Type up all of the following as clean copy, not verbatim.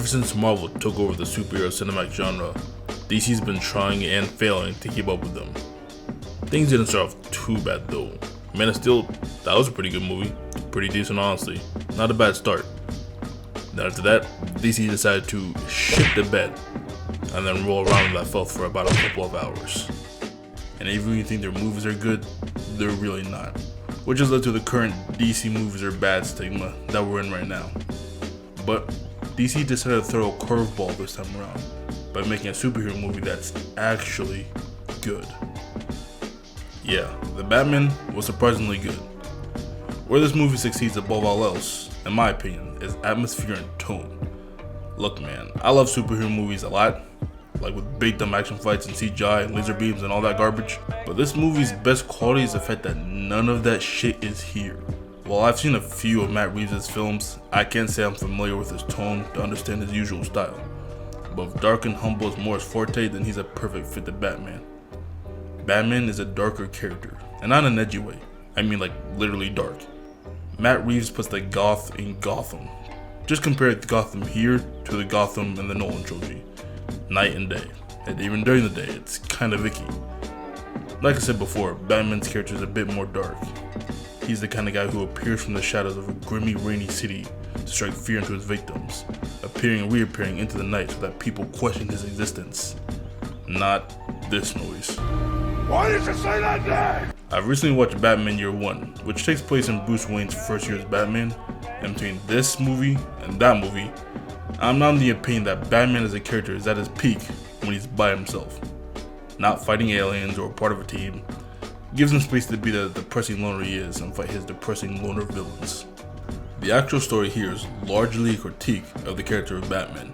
Ever since Marvel took over the superhero cinematic genre, DC's been trying and failing to keep up with them. Things didn't start off too bad though. Man of Steel, that was a pretty good movie. Pretty decent honestly. Not a bad start. Then after that, DC decided to shit the bed and then roll around in that filth for about a couple of hours. And even when you think their movies are good, they're really not. Which has led to the current DC movies are bad stigma that we're in right now. But DC decided to throw a curveball this time around by making a superhero movie that's actually good. Yeah, The Batman was surprisingly good. Where this movie succeeds above all else, in my opinion, is atmosphere and tone. Look man, I love superhero movies a lot, like with big dumb action fights and CGI and laser beams and all that garbage, but this movie's best quality is the fact that none of that shit is here. While I've seen a few of Matt Reeves' films, I can't say I'm familiar with his tone to understand his usual style. But if dark and humble is more his forte, then he's a perfect fit to Batman. Batman is a darker character, and not in an edgy way, I mean like literally dark. Matt Reeves puts the goth in Gotham. Just compare Gotham here to the Gotham in the Nolan trilogy. Night and day, and even during the day, it's kinda icky. Like I said before, Batman's character is a bit more dark. He's the kind of guy who appears from the shadows of a grimy, rainy city to strike fear into his victims, appearing and reappearing into the night so that people question his existence. Not this noise. Why did you say that name? I've recently watched Batman Year One, which takes place in Bruce Wayne's first year as Batman, and between this movie and that movie, I'm not in the opinion that Batman as a character is at his peak when he's by himself. Not fighting aliens or part of a team, gives him space to be the depressing loner he is and fight his depressing loner villains. The actual story here is largely a critique of the character of Batman,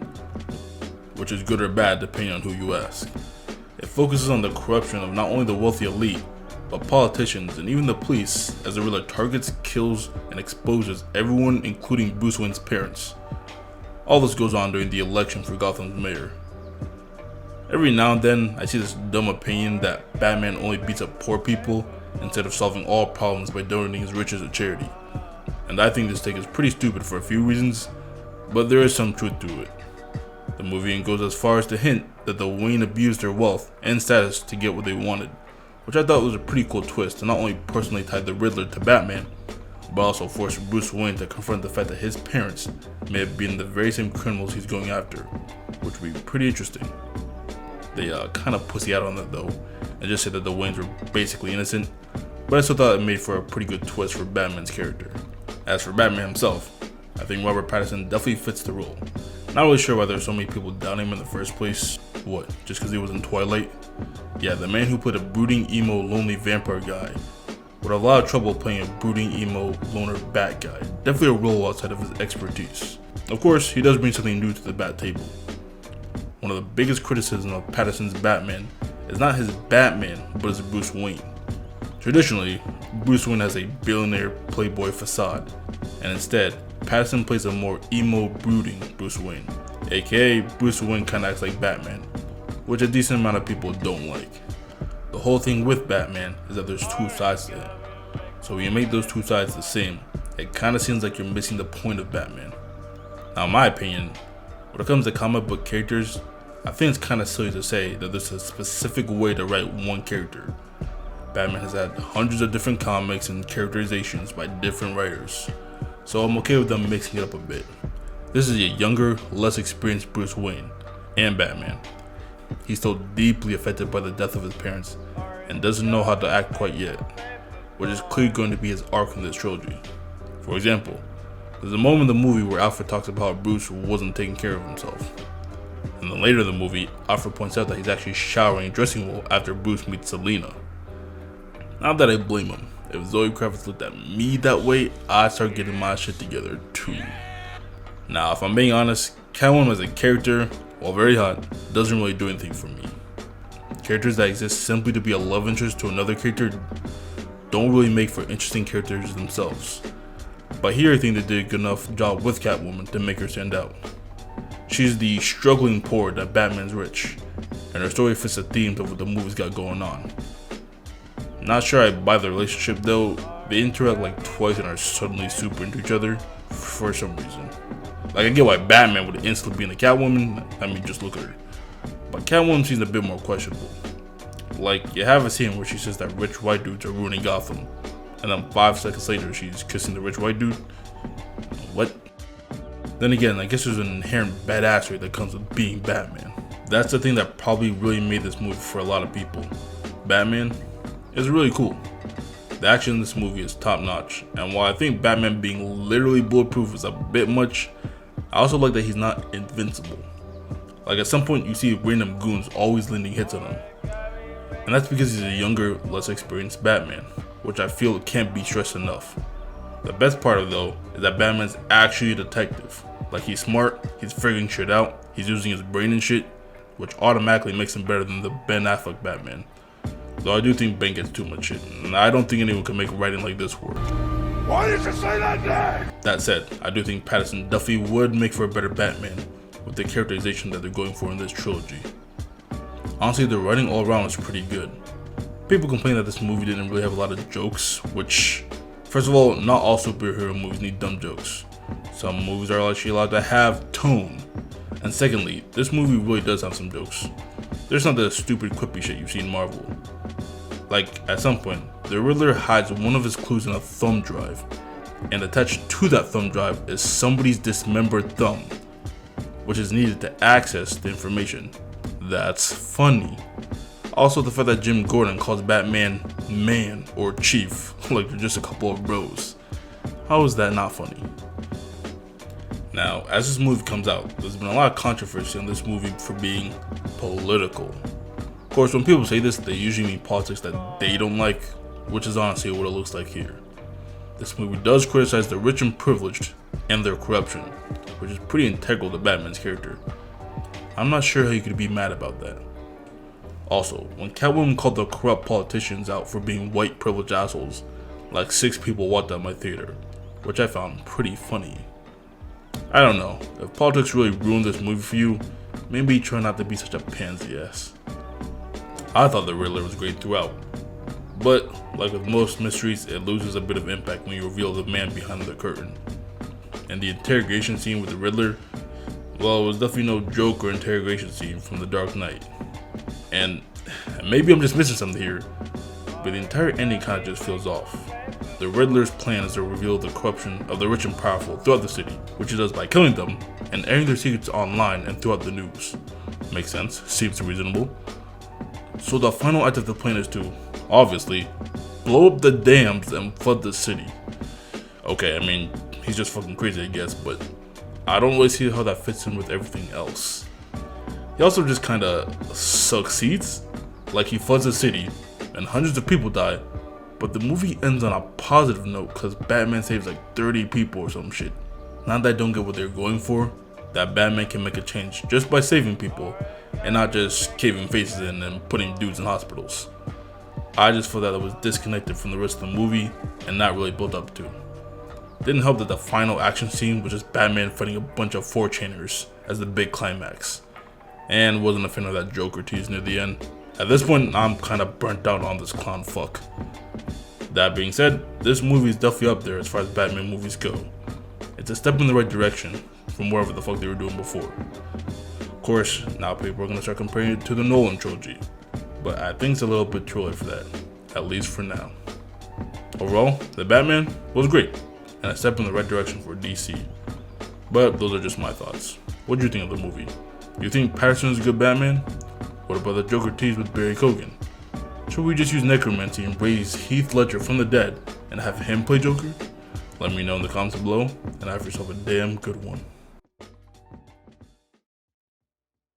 which is good or bad depending on who you ask. It focuses on the corruption of not only the wealthy elite, but politicians and even the police, as the villain targets, kills, and exposes everyone including Bruce Wayne's parents. All this goes on during the election for Gotham's mayor. Every now and then, I see this dumb opinion that Batman only beats up poor people instead of solving all problems by donating his riches to charity. And I think this take is pretty stupid for a few reasons, but there is some truth to it. The movie even goes as far as to hint that the Wayne abused their wealth and status to get what they wanted, which I thought was a pretty cool twist to not only personally tie the Riddler to Batman, but also force Bruce Wayne to confront the fact that his parents may have been the very same criminals he's going after, which would be pretty interesting. They kind of pussy out on that though, and just said that the Waynes were basically innocent, but I still thought it made for a pretty good twist for Batman's character. As for Batman himself, I think Robert Pattinson definitely fits the role. Not really sure why there's so many people doubting him in the first place. What, just because he was in Twilight? Yeah, the man who played a brooding, emo, lonely vampire guy would have a lot of trouble playing a brooding, emo, loner bat guy. Definitely a role outside of his expertise. Of course, he does bring something new to the bat table. One of the biggest criticisms of Pattinson's Batman is not his Batman, but his Bruce Wayne. Traditionally, Bruce Wayne has a billionaire playboy facade, and instead, Pattinson plays a more emo, brooding Bruce Wayne, aka Bruce Wayne kinda acts like Batman, which a decent amount of people don't like. The whole thing with Batman is that there's two sides to him, so when you make those two sides the same, it kinda seems like you're missing the point of Batman. Now in my opinion, when it comes to comic book characters, I think it's kinda silly to say that there's a specific way to write one character. Batman has had hundreds of different comics and characterizations by different writers, so I'm okay with them mixing it up a bit. This is a younger, less experienced Bruce Wayne and Batman. He's still deeply affected by the death of his parents and doesn't know how to act quite yet, which is clearly going to be his arc in this trilogy. For example, there's a moment in the movie where Alfred talks about how Bruce wasn't taking care of himself. And then later in the movie, Alfred points out that he's actually showering and dressing well after Bruce meets Selina. Not that I blame him. If Zoe Kravitz looked at me that way, I'd start getting my shit together too. Now, if I'm being honest, Catwoman as a character, while very hot, doesn't really do anything for me. Characters that exist simply to be a love interest to another character don't really make for interesting characters themselves. But here I think they did a good enough job with Catwoman to make her stand out. She's the struggling poor that Batman's rich, and her story fits the themes of what the movie's got going on. Not sure I buy the relationship though. They interact like twice and are suddenly super into each other for some reason. Like, I get why Batman would instantly be in the Catwoman. I mean, just look at her. But Catwoman seems a bit more questionable. Like, you have a scene where she says that rich white dudes are ruining Gotham, and then 5 seconds later she's kissing the rich white dude. What? Then again, I guess there's an inherent badassery that comes with being Batman. That's the thing that probably really made this movie for a lot of people. Batman is really cool. The action in this movie is top notch, and while I think Batman being literally bulletproof is a bit much, I also like that he's not invincible. Like, at some point you see random goons always landing hits on him, and that's because he's a younger, less experienced Batman, which I feel can't be stressed enough. The best part of it though is that Batman's actually a detective. Like, he's smart, he's figuring shit out, he's using his brain and shit, which automatically makes him better than the Ben Affleck Batman. Though I do think Ben gets too much shit, and I don't think anyone can make writing like this work. Why did you say that name? That said, I do think Pattinson Duffy would make for a better Batman with the characterization that they're going for in this trilogy. Honestly, the writing all around is pretty good. People complain that this movie didn't really have a lot of jokes, which, first of all, not all superhero movies need dumb jokes. Some movies are actually allowed to have tone. And secondly, this movie really does have some jokes. There's not the stupid quippy shit you see in Marvel. Like, at some point, the Riddler hides one of his clues in a thumb drive, and attached to that thumb drive is somebody's dismembered thumb, which is needed to access the information. That's funny. Also, the fact that Jim Gordon calls Batman man or chief, like they're just a couple of bros. How is that not funny? Now, as this movie comes out, there's been a lot of controversy on this movie for being political. Of course, when people say this, they usually mean politics that they don't like, which is honestly what it looks like here. This movie does criticize the rich and privileged and their corruption, which is pretty integral to Batman's character. I'm not sure how you could be mad about that. Also, when Catwoman called the corrupt politicians out for being white privileged assholes, like 6 people walked out my theater, which I found pretty funny. I don't know, if politics really ruined this movie for you, maybe try not to be such a pansy ass. I thought the Riddler was great throughout, but like with most mysteries, it loses a bit of impact when you reveal the man behind the curtain. And the interrogation scene with the Riddler, well, it was definitely no Joker interrogation scene from The Dark Knight. And maybe I'm just missing something here, but the entire ending kind of just feels off. The Riddler's plan is to reveal the corruption of the rich and powerful throughout the city, which he does by killing them and airing their secrets online and throughout the news. Makes sense, seems reasonable. So the final act of the plan is to, obviously, blow up the dams and flood the city. Okay, I mean, he's just fucking crazy I guess, but I don't really see how that fits in with everything else. He also just kinda succeeds, like he floods the city and hundreds of people die, but the movie ends on a positive note cause Batman saves like 30 people or some shit. Not that I don't get what they're going for, that Batman can make a change just by saving people and not just caving faces in and putting dudes in hospitals. I just felt that it was disconnected from the rest of the movie and not really built up to. Didn't help that the final action scene was just Batman fighting a bunch of 4chainers as the big climax, and wasn't a fan of that Joker tease near the end. At this point, I'm kinda burnt out on this clown fuck. That being said, this movie is definitely up there as far as Batman movies go. It's a step in the right direction from wherever the fuck they were doing before. Of course, now people are gonna start comparing it to the Nolan trilogy, but I think it's a little bit too early for that, at least for now. Overall, the Batman was great, and a step in the right direction for DC. But those are just my thoughts. What do you think of the movie? Do you think Pattinson is a good Batman? What about the Joker tease with Barry Keoghan? Should we just use necromancy and raise Heath Ledger from the dead and have him play Joker? Let me know in the comments below, and have yourself a damn good one.